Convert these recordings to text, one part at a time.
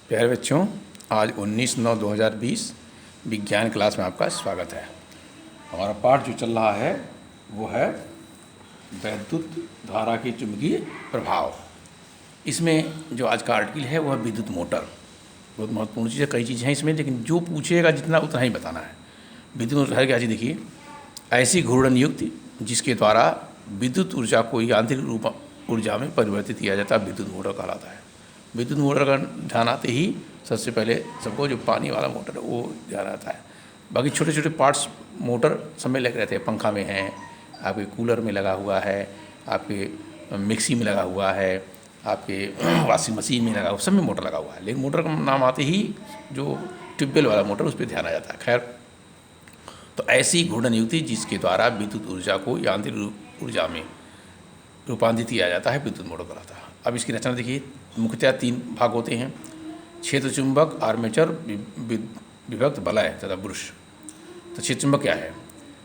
प्यारे बच्चों, आज 19/9/2020 विज्ञान क्लास में आपका स्वागत है। हमारा पाठ जो चल रहा है वो है वैद्युत धारा के चुंबकीय प्रभाव। इसमें जो आज का आर्टिकल है वो है विद्युत मोटर। बहुत महत्वपूर्ण चीज़ है, कई चीज़ें हैं इसमें, लेकिन जो पूछेगा जितना उतना ही बताना है। विद्युत मोटर है क्या चीज़? देखिए, ऐसी घूर्णन युक्ति जिसके द्वारा विद्युत ऊर्जा को यांत्रिक रूप ऊर्जा में परिवर्तित किया जाता है, विद्युत मोटर कहलाता है। विद्युत मोटर का ध्यान आते ही सबसे पहले सबको जो पानी वाला मोटर है वो ध्यान आता है। बाकी छोटे छोटे पार्ट्स मोटर सब में लगे रहते हैं। पंखा में है, आपके कूलर में लगा हुआ है, आपके मिक्सी में लगा हुआ है, आपके वॉशिंग मशीन में लगा हुआ, सब में मोटर लगा हुआ है। लेकिन मोटर का नाम आते ही जो ट्यूबवेल वाला मोटर उस पर ध्यान आ जाता है। खैर, तो ऐसी घूर्णन युक्ति जिसके द्वारा विद्युत ऊर्जा को यांत्रिक ऊर्जा में रूपांतरित किया जाता है, विद्युत मोटर कहलाता है। अब इसकी रचना देखिए, मुख्यतः 3 भाग होते हैं: क्षेत्र चुंबक, आर्मेचर, विभक्त वलय तथा ब्रश। तो क्षेत्र चुंबक क्या है?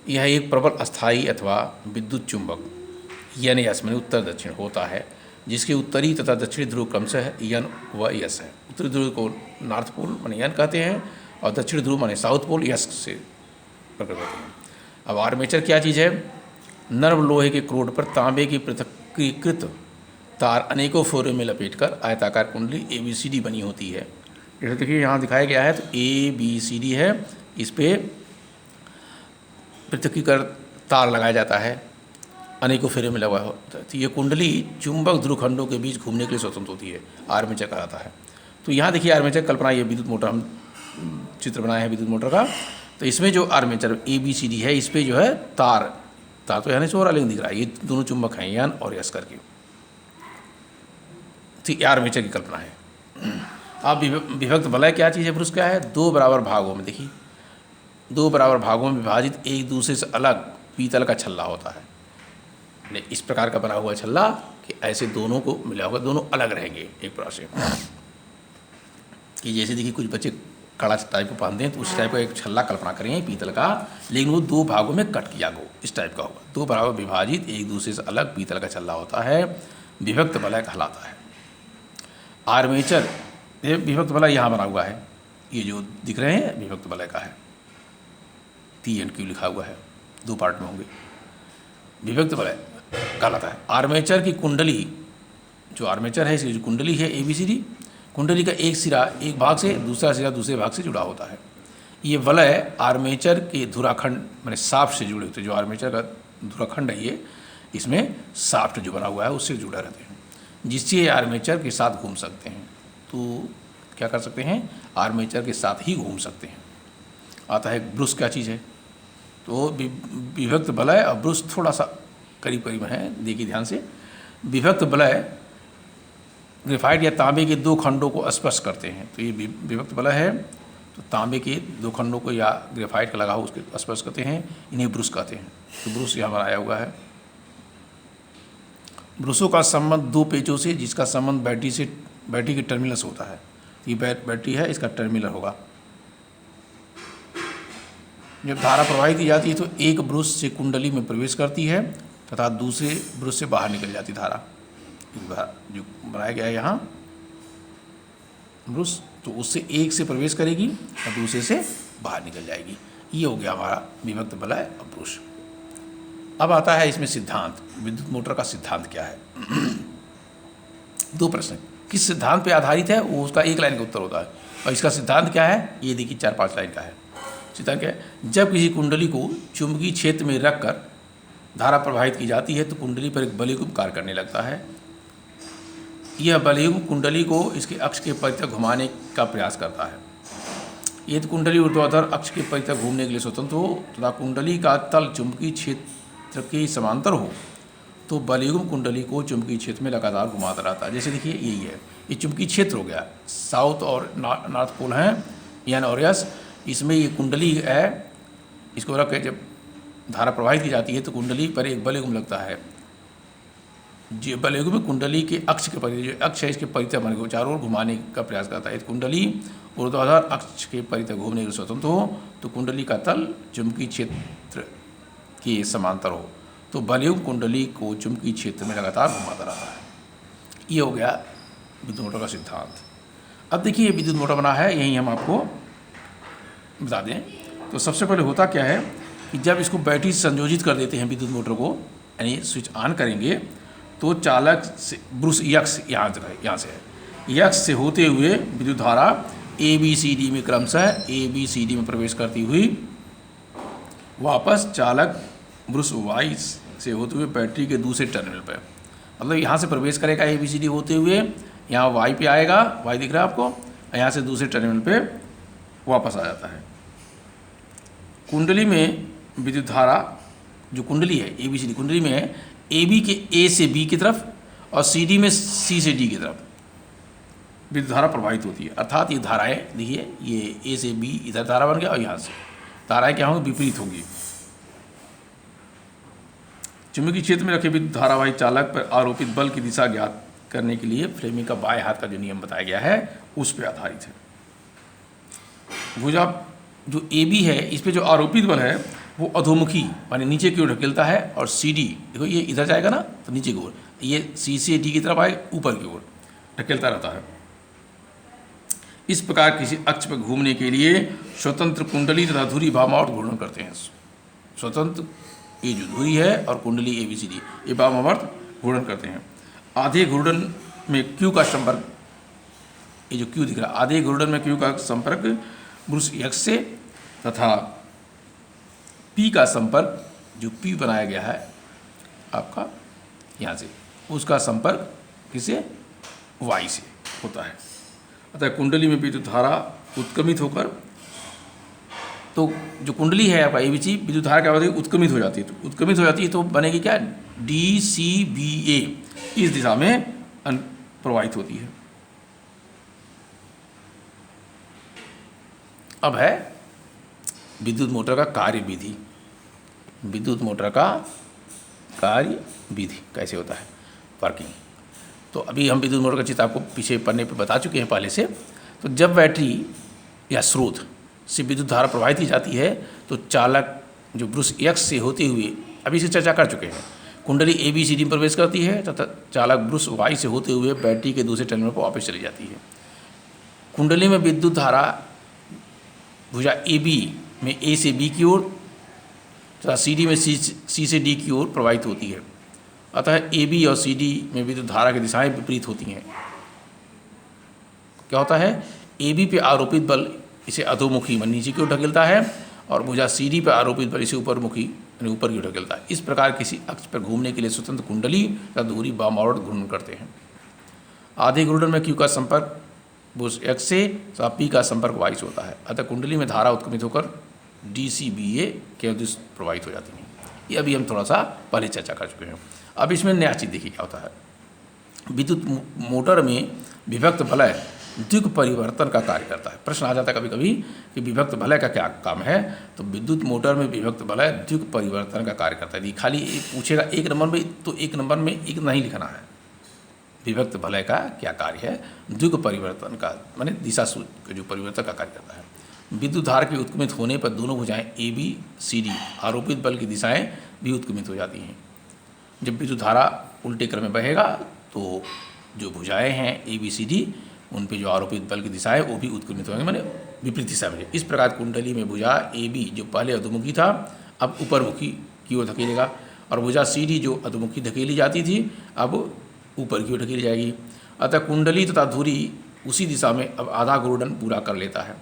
यह एक प्रबल अस्थायी अथवा विद्युत चुंबक यन यस माने उत्तर दक्षिण होता है, जिसके उत्तरी तथा दक्षिणी ध्रुव क्रमशः यन व यस है। उत्तरी ध्रुव को नॉर्थ पोल माने यन कहते हैं और दक्षिणी ध्रुव माने साउथ पोल यस से प्रकट होते हैं। अब आर्मेचर क्या चीज़ है? नर्म लोहे के क्रोड पर तांबे की पृथक्कृत तार अनेकों फोरे में लपेटकर आयताकार कुंडली ABCD बनी होती है। जैसे देखिए यहाँ दिखाया गया है, तो ABCD है, इस पर पृथक्कृत तार लगाया जाता है, अनेकों फेरे में लगा होता है। तो ये कुंडली चुंबक ध्रुवखंडों के बीच घूमने के लिए स्वतंत्र होती है, आर्मेचर कहलाता है। तो यहाँ देखिए आर्मेचर कल्पना, ये विद्युत मोटर हम चित्र बनाए हैं विद्युत मोटर का। तो इसमें जो आर्मेचर ABCD है, इस पर जो है तार तो यहाँ से हो रहा, लेकिन दिख रहा है ये दोनों चुंबक हैं, यन और यस करके। ठीक, आर्मेचर की कल्पना है। अब विभक्त वलय क्या चीज़ है? ब्रश क्या है? 2 बराबर भागों में, देखिए 2 बराबर भागों में विभाजित एक दूसरे से अलग पीतल का छल्ला होता है। इस प्रकार का बना हुआ छल्ला कि ऐसे दोनों को मिला होगा, दोनों अलग रहेंगे एक प्रकार से। कि जैसे देखिए कुछ बच्चे कड़ा टाइप को पहनते हैं, तो उस टाइप का एक छल्ला कल्पना करें पीतल का, लेकिन वो 2 भागों में कट किया गो, इस टाइप का होगा। 2 बराबर विभाजित एक दूसरे से अलग पीतल का छल्ला होता है, विभक्त वलय कहलाता है। आर्मेचर, ये विभक्त वलय यहाँ बना हुआ है, ये जो दिख रहे हैं विभक्त वलय का है, P&Q लिखा हुआ है, 2 पार्ट में होंगे। विभक्त वलय कहलाता है। आर्मेचर की कुंडली, जो आर्मेचर है इसकी जो कुंडली है ABCD, कुंडली का एक सिरा एक भाग से, दूसरा सिरा दूसरे भाग से जुड़ा होता है। ये वलय आर्मेचर के धुराखंड माने शाफ्ट से जुड़े होते हैं। जो आर्मेचर का धुराखंड है ये, इसमें शाफ्ट जो बना हुआ है उससे जुड़े रहते हैं, जिससे आर्मेचर के साथ घूम सकते हैं। तो क्या कर सकते हैं? आर्मेचर के साथ ही घूम सकते हैं। आता है ब्रश क्या चीज़ है? तो विभक्त वलय और ब्रश थोड़ा सा करीब करीब है, देखिए ध्यान से। विभक्त वलय ग्रेफाइट या तांबे के 2 खंडों को स्पर्श करते हैं। तो ये विभक्त वलय है, तो तांबे के 2 खंडों को या ग्रेफाइट का लगा हो उसके स्पर्श करते हैं, इन्हें ब्रश कहते हैं। तो ब्रश यहाँ बनाया हुआ है। ब्रशों का संबंध 2 पेचों से, जिसका संबंध बैटरी के टर्मिनल से होता है। ये बैटरी है, इसका टर्मिनल होगा। जब धारा प्रवाहित की जाती है तो एक ब्रश से कुंडली में प्रवेश करती है तथा दूसरे ब्रश से बाहर निकल जाती धारा। जो बनाया गया है यहाँ ब्रश, तो उससे एक से प्रवेश करेगी और दूसरे से बाहर निकल जाएगी। ये हो गया हमारा विभक्त वलय और ब्रश। अब आता है इसमें सिद्धांत, विद्युत मोटर का सिद्धांत क्या है? 2 प्रश्न, किस सिद्धांत पे आधारित है वो उसका 1 लाइन का उत्तर होता है, और इसका सिद्धांत क्या है ये देखिए 4-5 लाइन का है। सिद्धांत क्या है? जब किसी कुंडली को चुंबकीय क्षेत्र में रखकर धारा प्रवाहित की जाती है तो कुंडली पर एक बलयुग्म कार्य करने लगता है। यह बलयुग्म कुंडली को इसके अक्ष के परितः घुमाने का प्रयास करता है। यदि कुंडली ऊर्ध्वाधर अक्ष के परितः घूमने के लिए स्वतंत्र हो तथा कुंडली का तल चुंबकीय क्षेत्र के समांतर हो तो बलयुग्म कुंडली को चुंबकीय क्षेत्र में लगातार घुमाता रहता है। जैसे देखिए यही है, ये चुंबकीय क्षेत्र हो गया, साउथ और नॉर्थ पोल हैं, यन और यस। इसमें ये कुंडली है, इसको रख के जब धारा प्रवाहित की जाती है तो कुंडली पर एक बलयुग्म लगता है। जो बलयुग्म कुंडली के अक्ष के परितः, जो अक्ष है इसके परितः मन को चारों ओर घुमाने का प्रयास करता है। कुंडली ऊर्ध्वाधर अक्ष के परितः घूमने के लिए स्वतंत्र हो तो कुंडली का तल चुंबकीय क्षेत्र के समांतर हो तो बलयुग्म कुंडली को चुंबकीय क्षेत्र में लगातार घुमाता रहता है। ये हो गया विद्युत मोटर का सिद्धांत। अब देखिए ये विद्युत मोटर बना है, यही हम आपको बता दें। तो सबसे पहले होता क्या है कि जब इसको बैटरी से संयोजित कर देते हैं विद्युत मोटर को, यानी स्विच ऑन करेंगे तो चालक से ब्रूस यक्स यहाँ से है, यक्स से होते हुए विद्युत धारा ABCD में क्रमशः ABCD में प्रवेश करती हुई वापस चालक ब्रूस वाई से होते हुए बैटरी के दूसरे टर्मिनल पर, मतलब यहाँ से प्रवेश करेगा ABCD होते हुए, यहाँ वाई पे आएगा, वाई दिख रहा है आपको, यहाँ से दूसरे टर्मिनल पे वापस आ जाता है। कुंडली में विद्युत धारा जो कुंडली है ABCD कुंडली में है, AB के A से B की तरफ और CD में C से D की तरफ विद्युत धारा प्रवाहित होती है। अर्थात ये धाराएं देखिए, ये A से B इधर धारा बन गया और यहाँ से धाराएं क्या होंगी, विपरीत होंगी। चुंबकीय क्षेत्र में रखे विद्युत धारावाही चालक पर आरोपित बल की दिशा ज्ञात करने के लिए फ्लेमिंग का बाएं हाथ का जो नियम बताया गया है उस पर आधारित है। भुजा जो AB है इस पे जो आरोपित बल है वो अधोमुखी माने नीचे की ओर ढकेलता है, और CD देखो ये इधर जाएगा ना तो नीचे की ओर, ये C से D की तरफ आए ऊपर की ओर ढकेलता रहता है। इस प्रकार किसी अक्ष पर घूमने के लिए स्वतंत्र कुंडली तथा धुरी वामावर्त घूर्णन करते हैं। स्वतंत्र ये जो धुरी है और कुंडली ABCD ये वामावर्त घूर्णन करते हैं। आधे घूर्णन में Q का संपर्क, ये जो Q दिख रहा है, आधे घूर्णन में Q का संपर्क ब्रूस यक्स से तथा P का संपर्क जो P बनाया गया है आपका यहाँ से, उसका संपर्क किसे, Y से होता है। अतः कुंडली में विद्युत धारा उत्क्रमित होकर, तो जो कुंडली है आपका ABC विद्युत धारा क्या होती है, उत्क्रमित हो जाती है। तो उत्क्रमित हो जाती है तो बनेगी क्या, DCBA इस दिशा में प्रवाहित होती है। अब है विद्युत मोटर का कार्य विधि। विद्युत मोटर का कार्य विधि कैसे होता है, वर्किंग। तो अभी हम विद्युत मोटर का चित्र आपको पीछे पन्ने पे बता चुके हैं पहले से। तो जब बैटरी या स्रोत से विद्युत धारा प्रवाहित की जाती है तो चालक जो ब्रूस यक्स से होते हुए, अभी से चर्चा कर चुके हैं, कुंडली ABCD में प्रवेश करती है तथा चालक ब्रूस वाई से होते हुए बैटरी के दूसरे टर्मिनल पर वापस चली जाती है। कुंडली में विद्युत धारा भुजा AB में A से B की ओर तथा CD में C से D की ओर प्रवाहित होती है। अतः AB और CD में विद्युत धारा की दिशाएं विपरीत होती हैं। क्या होता है, AB पे आरोपित बल इसे अधोमुखी मन नीचे की ओर ढकेलता है और भुजा CD पर आरोपित बल इसे ऊपरमुखी यानी ऊपर की ओर ढकेलता है। इस प्रकार किसी अक्ष पर घूमने के लिए स्वतंत्र कुंडली या धुरी वामावर्त घूर्णन करते हैं। आधे घूर्णन में Q का संपर्क ब्रूस यक्स से तथा P का संपर्क Y से होता है। अतः कुंडली में धारा उत्क्रमित होकर DCBA के उद्देश्य प्रवाहित हो जाती है। ये अभी हम थोड़ा सा पहले चर्चा कर चुके हैं। अब इसमें नया चीज़ देखिए क्या होता है। विद्युत मोटर में विभक्त वलय द्विग परिवर्तन का कार्य करता है। प्रश्न आ जाता है कभी कभी कि विभक्त वलय का क्या काम है, तो विद्युत मोटर में विभक्त वलय द्विग परिवर्तन का कार्य करता है। खाली पूछेगा एक नंबर में, तो एक नंबर में एक नहीं लिखना है। विभक्त वलय का क्या कार्य है, द्विग परिवर्तन का माने दिशा जो परिवर्तन का कार्य करता है। विद्युत धारा के उत्क्रमित होने पर दोनों भुजाएं ABCD आरोपित बल की दिशाएं भी उत्क्रमित हो जाती हैं। जब विद्युत धारा उल्टे क्रम में बहेगा तो जो भुजाएं हैं ABCD उन पे जो आरोपित बल की दिशा है वो भी उत्क्रमित होंगे, माने विपरीत दिशा में। इस प्रकार कुंडली में भुजा AB जो पहले अधोमुखी था अब ऊपरमुखी की ओर धकेलेगा, और भुजा CD जो अधोमुखी धकेली जाती थी अब ऊपर की ओर ढकेली जाएगी। अतः कुंडली तथा धुरी उसी दिशा में अब आधा घूर्णन पूरा कर लेता है।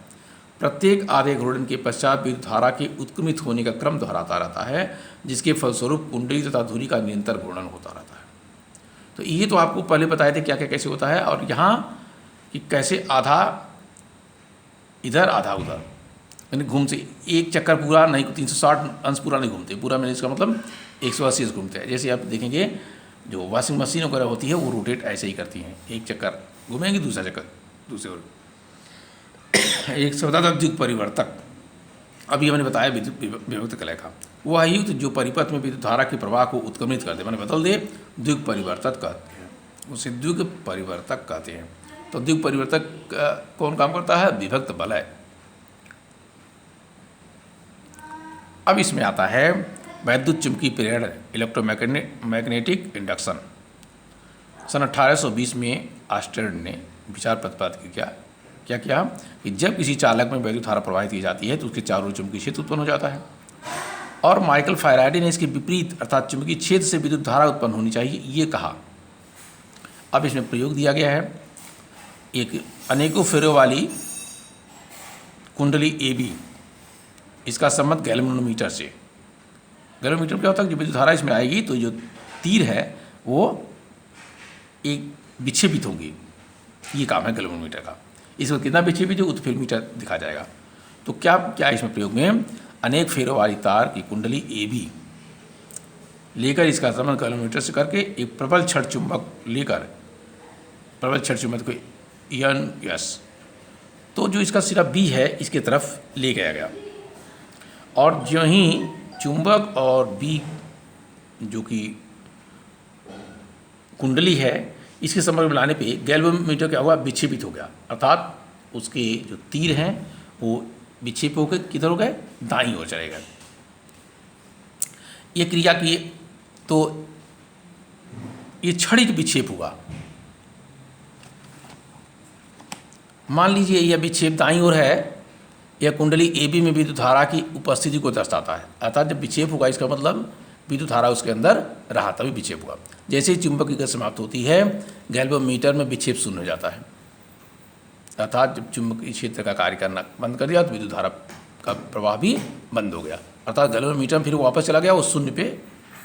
प्रत्येक आधे घूर्णन के पश्चात विद्युत धारा के उत्क्रमित होने का क्रम दोहराता रहता है, जिसके फलस्वरूप कुंडली तथा धुरी का निरंतर घूर्णन होता रहता है। तो ये तो आपको पहले बताए थे क्या क्या कैसे होता है, और यहाँ कि कैसे आधा इधर आधा उधर यानी घूमते एक चक्कर पूरा नहीं, 360 अंश पूरा नहीं घूमते, पूरा मैंने इसका मतलब 180 अंश घूमते हैं। जैसे आप देखेंगे जो वॉशिंग मशीन वगैरह होती है वो रोटेट ऐसे ही करती हैं, एक चक्कर घूमेंगे दूसरा चक्कर दूसरे ओर। एक शब्द था द्विग परिवर्तक। अभी हमने बताया विभक्त कलय का, वह युक्त जो परिपथ में विद्युत धारा के प्रवाह को उत्क्रमित कर दे, मैंने बदल दे, द्विग परिवर्तक कहते हैं, उसे द्विग परिवर्तक कहते हैं। तो द्विग परिवर्तक कौन काम करता है, विभक्त वलय। अब इसमें आता है वैद्युत चुंबकीय प्रेरण इलेक्ट्रोमैग्नेटिक इंडक्शन। सन 1820 में आस्टर्ड ने विचार प्रतिपादित किया क्या किया कि जब किसी चालक में वैद्युत धारा प्रवाहित की जाती है तो उसके चारों ओर चुंबकीय क्षेत्र उत्पन्न हो जाता है। और माइकल फैराडे ने इसके विपरीत अर्थात चुंबकीय क्षेत्र से विद्युत धारा उत्पन्न होनी चाहिए ये कहा। अब इसमें प्रयोग दिया गया है, एक अनेकों फेरों वाली कुंडली AB, इसका संबंध गैल्वेनोमीटर से। गैल्वेनोमीटर क्या होता है, जो विद्युत धारा इसमें आएगी तो जो तीर है वो एक विक्षेपित होंगी, ये काम है गैल्वेनोमीटर का। इसमें कितना विक्षेपित हो उत्फिल मीटर दिखा जाएगा। तो क्या क्या इसमें प्रयोग में अनेक फेरों वाली तार की कुंडली AB लेकर इसका संबंध गैल्वेनोमीटर से करके एक प्रबल छड़ चुंबक लेकर, प्रबल छड़ चुंबक को NS, तो जो इसका सिरा B है इसके तरफ ले गया गया, और जो ही चुंबक और B जो कि कुंडली है इसके संपर्क में लाने पे गैल्वेनोमीटर क्या हुआ, विक्षेपित हो गया, अर्थात उसके जो तीर हैं वो विक्षेप होकर किधर हो गए, दाईं ओर चले गए। ये क्रिया की तो ये क्षणिक विक्षेप हुआ। मान लीजिए यह विक्षेप दाईं ओर है, यह कुंडली AB में विद्युत धारा की उपस्थिति को दर्शाता है, अर्थात जब विक्षेप होगा इसका मतलब विद्युत धारा उसके अंदर रहा तभी विक्षेप हुआ। जैसे ही चुंबक की गति समाप्त होती है गैल्वेनोमीटर में विक्षेप शून्य हो जाता है, अर्थात जब चुंबकीय क्षेत्र का कार्य करना बंद कर दिया तो विद्युत धारा का प्रवाह भी बंद हो गया, अर्थात गैल्वेनोमीटर में फिर वापस चला गया, वो शून्य पे,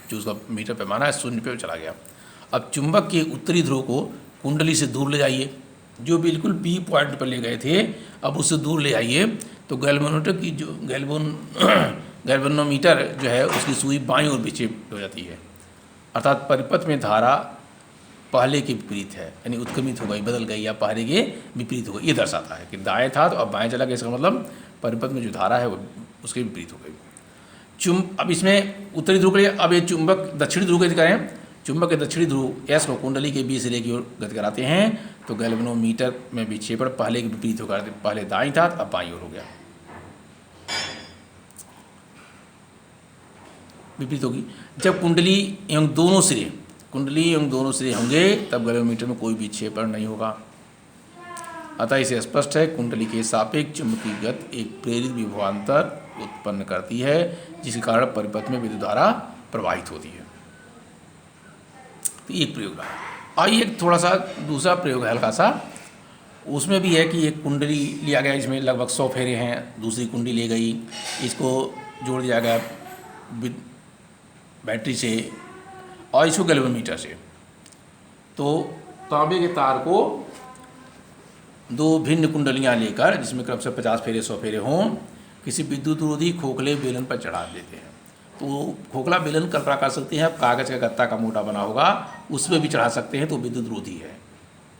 जो उसका मीटर पैमाना है शून्य पे चला गया। अब चुंबक के उत्तरी ध्रुव को कुंडली से दूर ले जाइए, जो बिल्कुल B पॉइंट पर ले गए थे अब उससे दूर ले आइए तो गैल्वेनोमीटर की जो गैल्वेनोमीटर जो है उसकी सुई बाईं ओर विक्षेप हो जाती है, अर्थात परिपथ में धारा पहले के विपरीत है, यानी उत्क्रमित हो गई, बदल गई या पहले के विपरीत हो गई। ये दर्शाता है कि दाएं था तो अब बाएं चला गया, इसका मतलब परिपथ में जो धारा है वो उसके विपरीत हो गई। अब इसमें उत्तरी ध्रुव के लिए अब ये चुंबक दक्षिणी ध्रुव के करें, चुंबक के दक्षिणी ध्रुव S को कुंडली के B सिरे की ओर गति कराते हैं तो गैल्वेनोमीटर में विक्षेपण पहले के विपरीत होकर, पहले दाईं था अब बाईं ओर हो गया, विपरीत होगी। जब कुंडली एवं दोनों सिरे होंगे तब गैल्वेनोमीटर में कोई विक्षेपण नहीं होगा। अतः इसे स्पष्ट है कुंडली के सापेक्ष चुंबकीय गति एक प्रेरित विभवांतर उत्पन्न करती है जिसके कारण परिपथ में विद्युत धारा प्रवाहित होती है। तो एक प्रयोग रहा। आइए एक थोड़ा सा दूसरा प्रयोग है हल्का सा, उसमें भी है कि एक कुंडली लिया गया, इसमें लगभग 100 फेरे हैं, दूसरी कुंडली ले गई, इसको जोड़ दिया गया बैटरी से और इसको गैल्वेनोमीटर से। तो तांबे के तार को दो भिन्न कुंडलियां लेकर जिसमें क्रमशः 50 फेरे 100 फेरे हों किसी विद्युत रोधी खोखले बेलन पर चढ़ा देते हैं। तो खोखला बेलन कल्पना कर सकते हैं, आप कागज़ का गत्ता का मोटा बना होगा उस पर भी चढ़ा सकते हैं तो विद्युत रोधी है।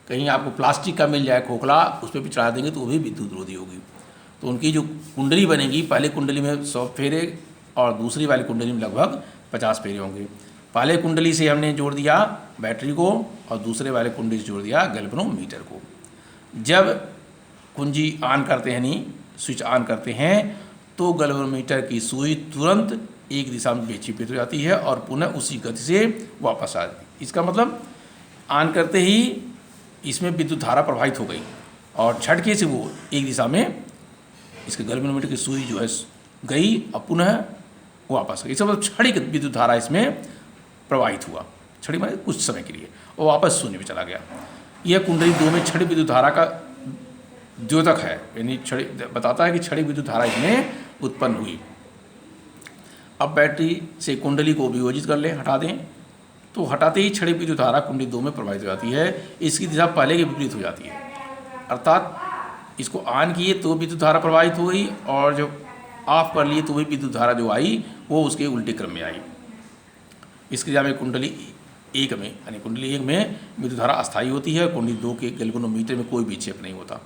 कहीं आपको प्लास्टिक का मिल जाए खोखला उस पर भी चढ़ा देंगे तो वो भी विद्युत रोधी होगी। तो उनकी जो कुंडली बनेगी, पहले कुंडली में 100 फेरे और दूसरी वाली कुंडली में लगभग 50 फेरे होंगे। पहले कुंडली से हमने जोड़ दिया बैटरी को और दूसरे वाले कुंडली से जोड़ दिया गैल्वेनोमीटर को। जब कुंजी ऑन करते हैं, यानी स्विच ऑन करते हैं, तो गैल्वेनोमीटर की सुई तुरंत एक दिशा में विक्षेपित हो जाती है और पुनः उसी गति से वापस आ जाती है। इसका मतलब ऑन करते ही इसमें विद्युत धारा प्रवाहित हो गई और झटके से वो एक दिशा में इसके गैल्वेनोमीटर की सुई जो है गई और पुनः वापस गई। इसका मतलब क्षणिक विद्युत धारा इसमें प्रवाहित हुआ, क्षणिक मतलब कुछ समय के लिए, और वापस शून्य में चला गया। यह कुंडली 2 में क्षणिक विद्युत धारा का द्योतक है, यानी बताता है कि क्षणिक विद्युत धारा इसमें उत्पन्न हुई। अब बैटरी से कुंडली को वियोजित कर लें, हटा दें, तो हटाते ही क्षणिक विद्युत धारा कुंडली 2 में प्रवाहित हो जाती है। इसकी दिशा पहले के विपरीत हो जाती है, अर्थात इसको ऑन किए तो विद्युत धारा प्रवाहित हो गई और जब ऑफ कर लिए तो वही विद्युत धारा जो आई वो उसके उल्टे क्रम में आई। इसकी दिशा में कुंडली 1 में, यानी कुंडली 1 में विद्युत धारा अस्थायी होती है, कुंडली 2 के गैल्वेनोमीटर में कोई विक्षेप नहीं होता,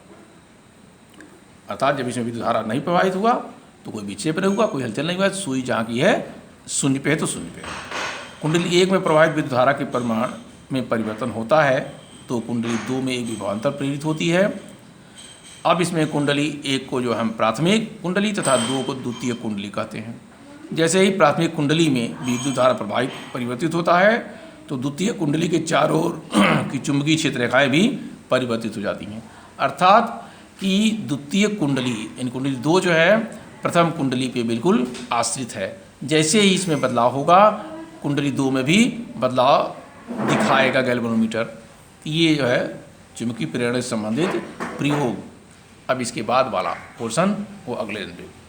अर्थात जब इसमें विद्युत धारा नहीं प्रवाहित हुआ तो कोई विक्षेप नहीं हुआ, कोई हलचल नहीं हुआ, सुई जहाँ की है शून्य पे है तो शून्य पे है। कुंडली 1 में प्रवाहित विद्युत धारा के परिमाण में परिवर्तन होता है तो कुंडली 2 में एक विभवांतर प्रेरित होती है। अब इसमें कुंडली 1 को जो हम प्राथमिक कुंडली तथा 2 को द्वितीय कुंडली कहते हैं। जैसे ही प्राथमिक कुंडली में विद्युत धारा प्रवाहित परिवर्तित होता है तो द्वितीय कुंडली के चारों ओर की चुंबकीय क्षेत्र रेखाएं भी परिवर्तित हो जाती हैं, अर्थात कि द्वितीय कुंडली यानी कुंडली 2 जो है प्रथम कुंडली पे बिल्कुल आश्रित है। जैसे ही इसमें बदलाव होगा कुंडली 2 में भी बदलाव दिखाएगा गैल्वेनोमीटर। ये जो है चुंबकीय प्रेरण से संबंधित प्रयोग। अब इसके बाद वाला पोर्शन वो अगले दिन पे